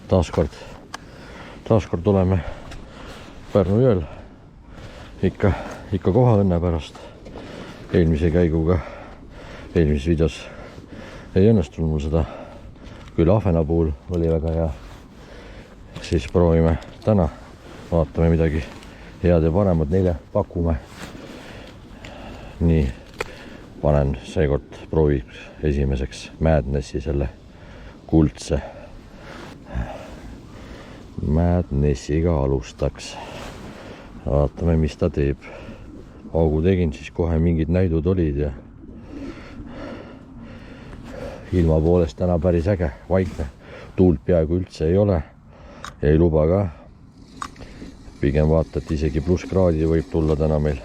taaskord oleme Pärnu jõel ikka koha õnne pärast. Eelmise käiguga, eelmises videos ei õnnestunud mul seda, küll ahvena puhul oli väga hea. Siis proovime täna, vaatame midagi head ja paremat neile pakume. Nii, panen seekord prooviks esimeseks Madnessi selle kuldse. Madnessiga alustaks. Vaatame, mis ta teeb. Augu tegin, siis kohe mingid näidud olid ja ilma poolest täna päris äge, vaikne. Tuult peaaegu üldse ei ole. Ei luba ka. Pigem vaata, et isegi plusskraadi võib tulla täna meil.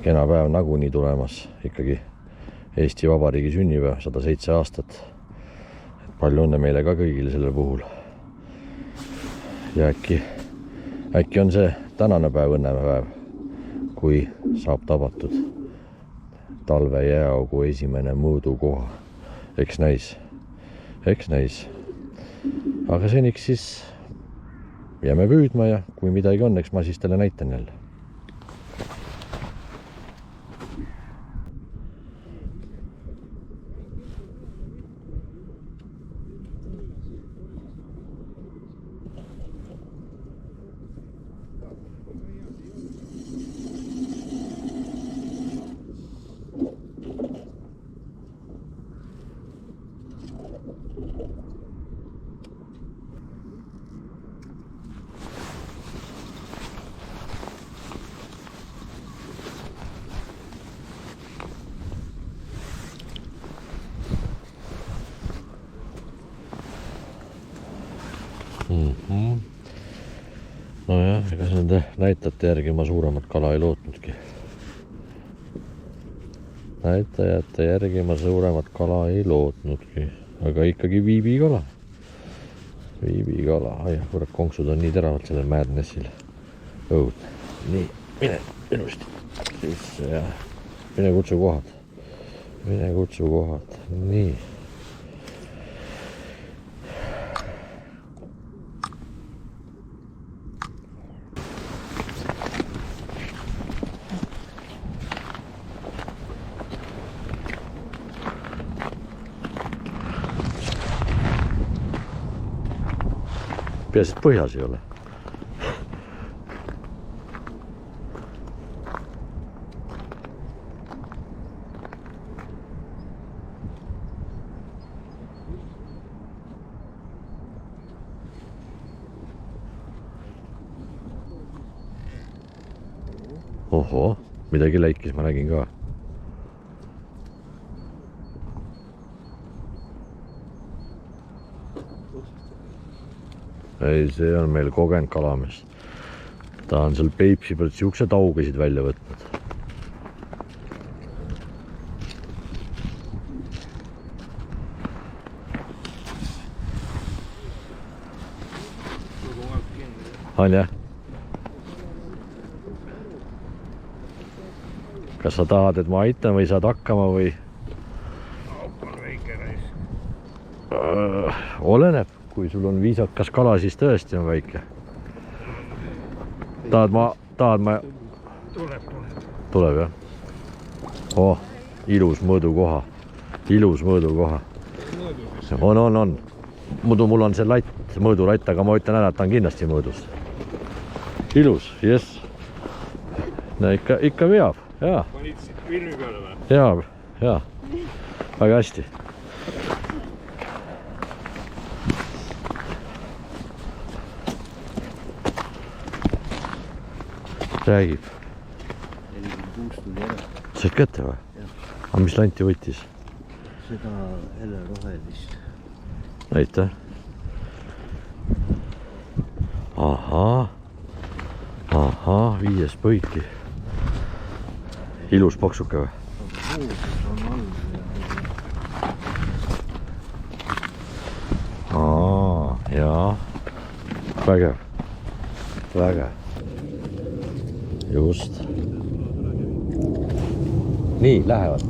Kena päev nagunii tulemas. Ikkagi Eesti Vabariigi sünnipäev, 107 aastat. Palju õnne meile ka kõigile sellel puhul. Ja äkki on see tänane päev õnnepäev, kui saab tabatud talve jääaugu esimene mõõdukoha. Eks näis. Aga seniks siis jääme püüdma ja kui midagi on, eks ma siis teile näitan jälle. Nojah, ega nende näitajate järgi ma suuremat kala ei lootnudki. Näitajate järgi ma suuremat kala ei lootnudki. Aga ikkagi viibikala. Ai, kurat, konksud on nii teravad sellel Madnessil. Õudne. Nii, mine ilusti. Siis, ja, mine kutsu kohad. Nii. Peas, et põhjas ei ole. Oho, midagi läikis, ma nägin ka. Ei, see on meil kogenud kalamees. Ta on seal Peipsi pealt siukse taugesid välja võtnud. On jah? Kas sa tahad, et ma aitan või saad hakkama või? Oleneb. Kui sul on viisakas kala, siis tõesti on väike. Tahad ma... Tuleb jah? Ilus mõõdukoha. On. Muidu mul on see mõõdulatt, aga ma ütlen ära, et ta on kindlasti mõõdus. Ilus, jess. No ikka veab, jaa. Panid filmi peale või? Jaa. Väga hästi. Räägib. Said kätte või? Aga mis lanti võttis? Seda helerohelist. Aitäh. Ahaa, 5 põiki. Ilus paksuke või? Jaa. Vägev. Just. Nii, lähevad.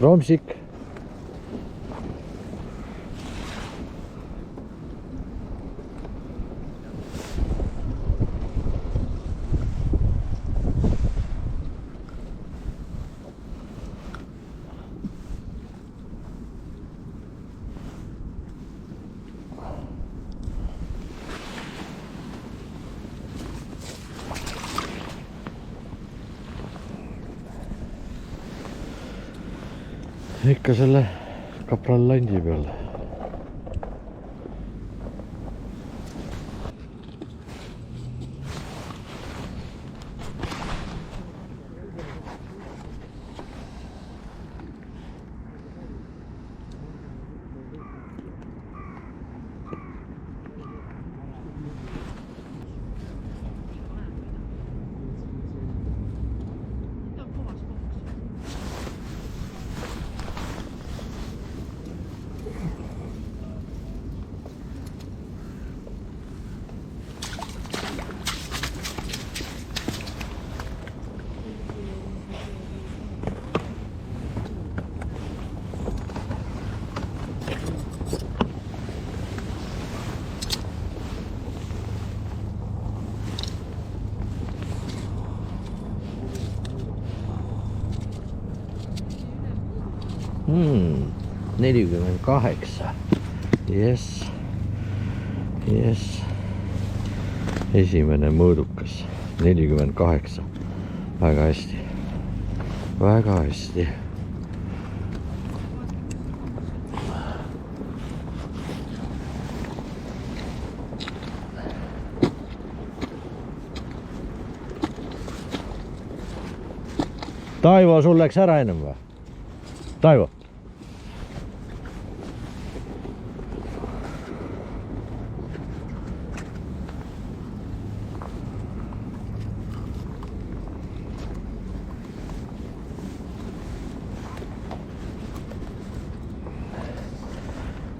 Romsik. Ikka selle kapral landi peal. Hmm, 48. Yes. Yes. Esimene mõõdukas. 48. Väga hästi. Väga hästi. Taivo, sul läks ära ennem või? Taivo.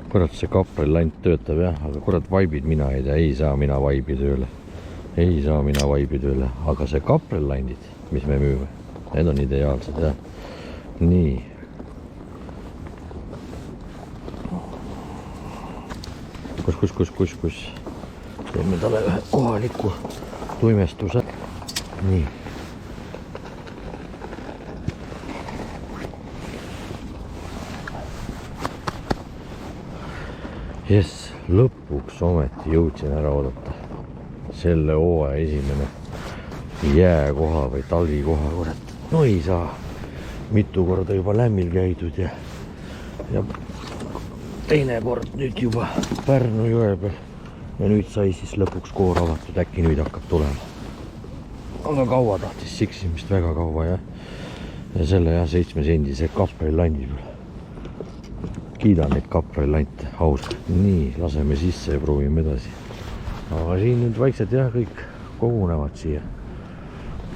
Kurat, see kaprellant töötab jah, aga kurat vaibid mina ei tea, ei saa mina vaibi tööle. Ei saa mina vaibi tööle, aga see kaprellandid, mis me müüme, need on ideaalsed jah. Nii. Kus. Teeme talle ühe kohaliku tuimestuse. Nii. Jess, lõpuks ometi jõudsin ära oodata. Selle hooaja esimene jääkoha või talvikoha, kurat. No ei saa. Mitu korda juba lämmil käidud ja teine kord nüüd juba Pärnu jõe peal. Ja nüüd sai siis lõpuks koor avatud, äkki nüüd hakkab tulema. Aga kaua tahtis siksimist, väga kaua jah. Ja selle jah 7 sendise kaprellandi peal. Kiidan neid kaprellante, ausalt. Nii, laseme sisse ja proovime edasi. Aga siin nüüd vaikselt jah, kõik kogunevad siia.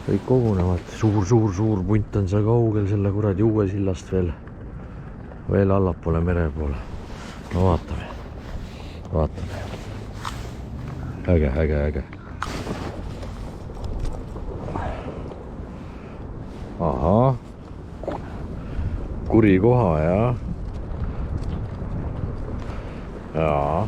Kõik kogunevad. Suur punt on seal kaugel selle kuradi uue sillast veel allapoole mere poole. No vaatame. Äge. Ahah. Kuri koha jah. Jaa.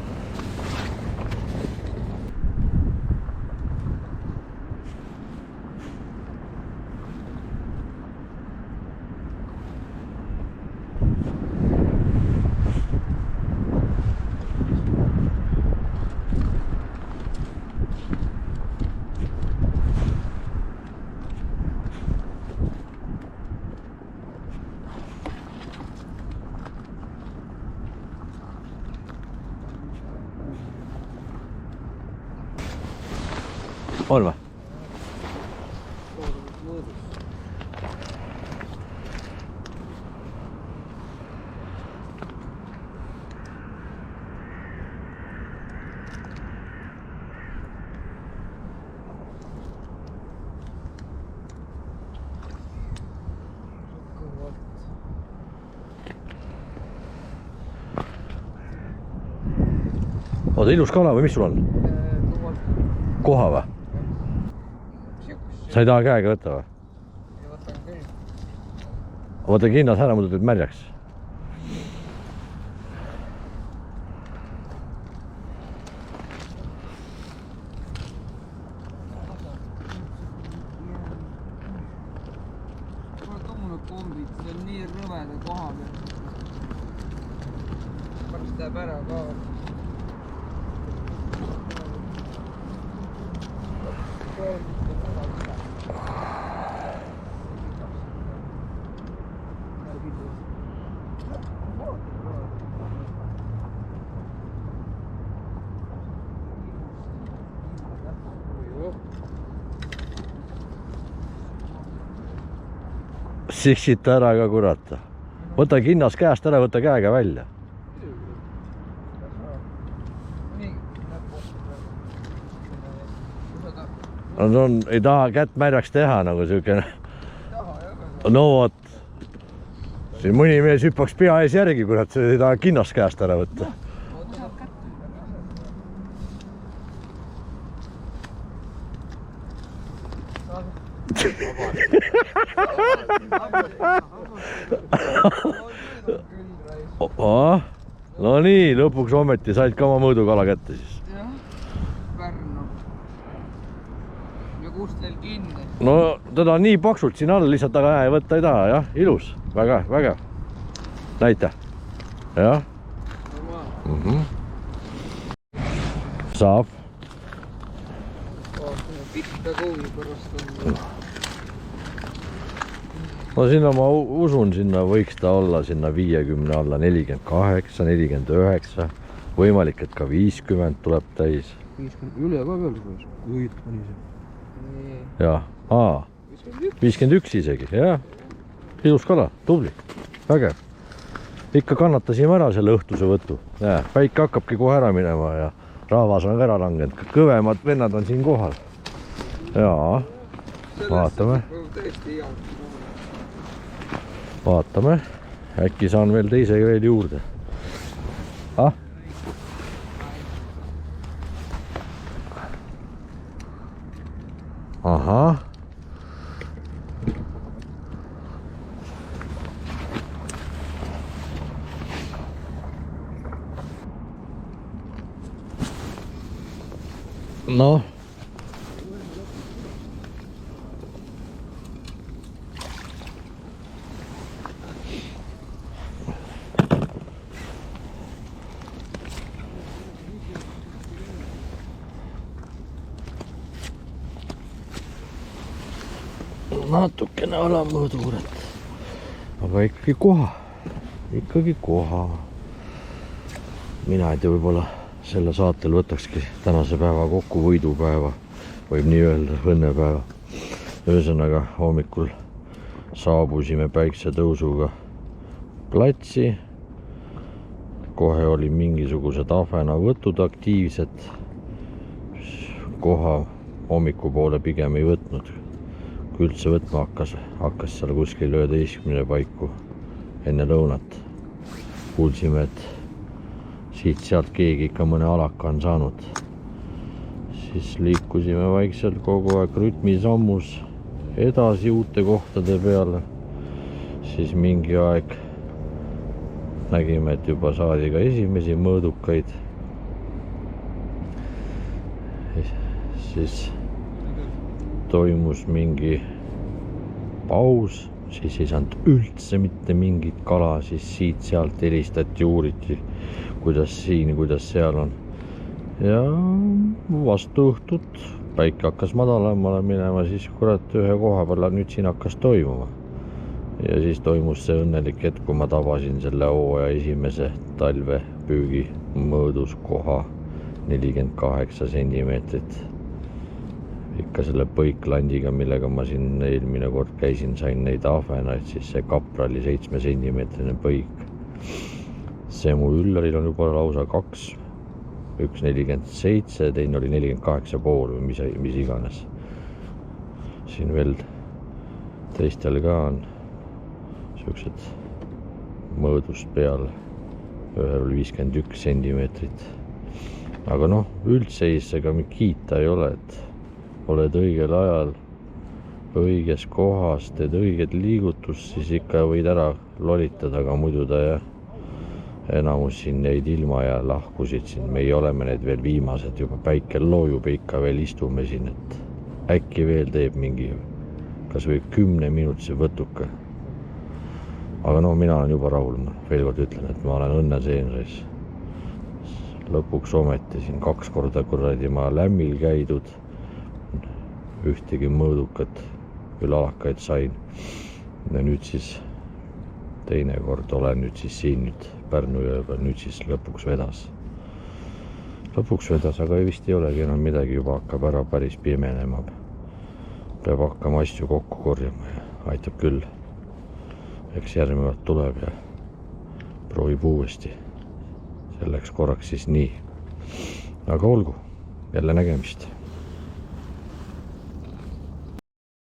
On või? Oota, ilus kala või mis sul on? Koha või? Sa ei taha käega võtta või? Võtan küll. Võta kinnas ära, muidu teed märjaks. kombid, see on nii rõveda koha peal. Pärast läheb ära ka. Sissita ära ka kurat. Võta kinnas käest ära, võta käega välja. No, ei taha kätt märjaks teha nagu siukene. No vot. Siin mõni mees hüppaks pea ees järgi, kurat, ei taha kinnas käest ära võtta. No nii, lõpuks ometi said ka oma mõõdukala kätte siis. Jah, Pärnu. Ja kust teil kinni? No teda nii paksult siin all lihtsalt taga võtta ei taha, jah, ilus, väga, väga. Näita. Jah. Saab. Pikka kuuli pärast on. No sinna ma usun, sinna võiks ta olla sinna 50 alla, 48, 49, võimalik, et ka 50 tuleb täis. 50, üle ka veel võid pani see. Jah, 51 isegi, jah. Ilus kala, tubli, vägev. Ikka kannatasime ära selle õhtuse võtu. Päike hakkabki kohe ära minema ja rahvas on ära langenud. Kõvemad vennad on siin kohal. Jaa, vaatame. Vaatame, äkki saan veel teise veel juurde. Ahah. No. Natukene alamõõdu, kurat. Aga ikkagi koha. Mina ei tea, võib-olla selle saatel võtakski tänase päeva kokku võidupäeva, võib nii öelda, õnnepäeva. Ühesõnaga hommikul saabusime päiksetõusuga platsi. Kohe oli mingisugused ahvenavõtud aktiivsed. Koha hommiku poole pigem ei võtnud. Kui üldse võtma hakkas seal kuskil 11 paiku enne lõunat. Kuulsime, et siit-sealt keegi ikka mõne alaka on saanud. Siis liikusime vaikselt kogu aeg rütmisammus edasi uute kohtade peale. Siis mingi aeg nägime, et juba saadi ka esimesi mõõdukaid. Siis toimus mingi paus, siis ei saanud üldse mitte mingit kala, siis siit-sealt helistati, uuriti, kuidas siin, kuidas seal on. Ja vastu õhtut päike hakkas madalamale minema, siis kurat ühe koha peale nüüd siin hakkas toimuma. Ja siis toimus see õnnelik hetk, kui ma tabasin selle hooaja esimese talvepüügi mõõdus koha 48 sentimeetrit. Ikka selle põiklandiga, millega ma siin eelmine kord käisin, sain neid ahvenaid, siis see kapra oli 7 sentimeetrine põik. See mu üllaril on juba lausa 2, üks 47, teine oli 48,5 või mis iganes. Siin veel teistel ka on siuksed mõõdust peal, ühel oli 51 sentimeetrit. Aga noh, üldseis ega kiita ei ole, et oled õigel ajal, õiges kohas teed õiget liigutust, siis ikka võid ära lolitada, aga muidu ta jah, enamus siin neid ilma ja lahkusid siin, meie oleme need veel viimased, juba päike loojub ja ikka veel istume siin, et äkki veel teeb mingi kas või 10-minutise võtuka. Aga no mina olen juba rahul, ma veel kord ütlen, et ma olen õnneseenris. Lõpuks ometi siin 2 korda kuradi ma lämmil käidud, ühtegi mõõdukat küll alakaid sain. Ja nüüd siis teine kord olen nüüd siis siin nüüd Pärnu jõe peal, nüüd siis lõpuks vedas. Lõpuks vedas, aga vist ei olegi enam midagi, juba hakkab ära päris pimenema. Peab hakkama asju kokku korjama ja aitab küll. Eks järgnevad tuleb ja proovib uuesti. Selleks korraks siis nii. Aga olgu, jälle nägemist.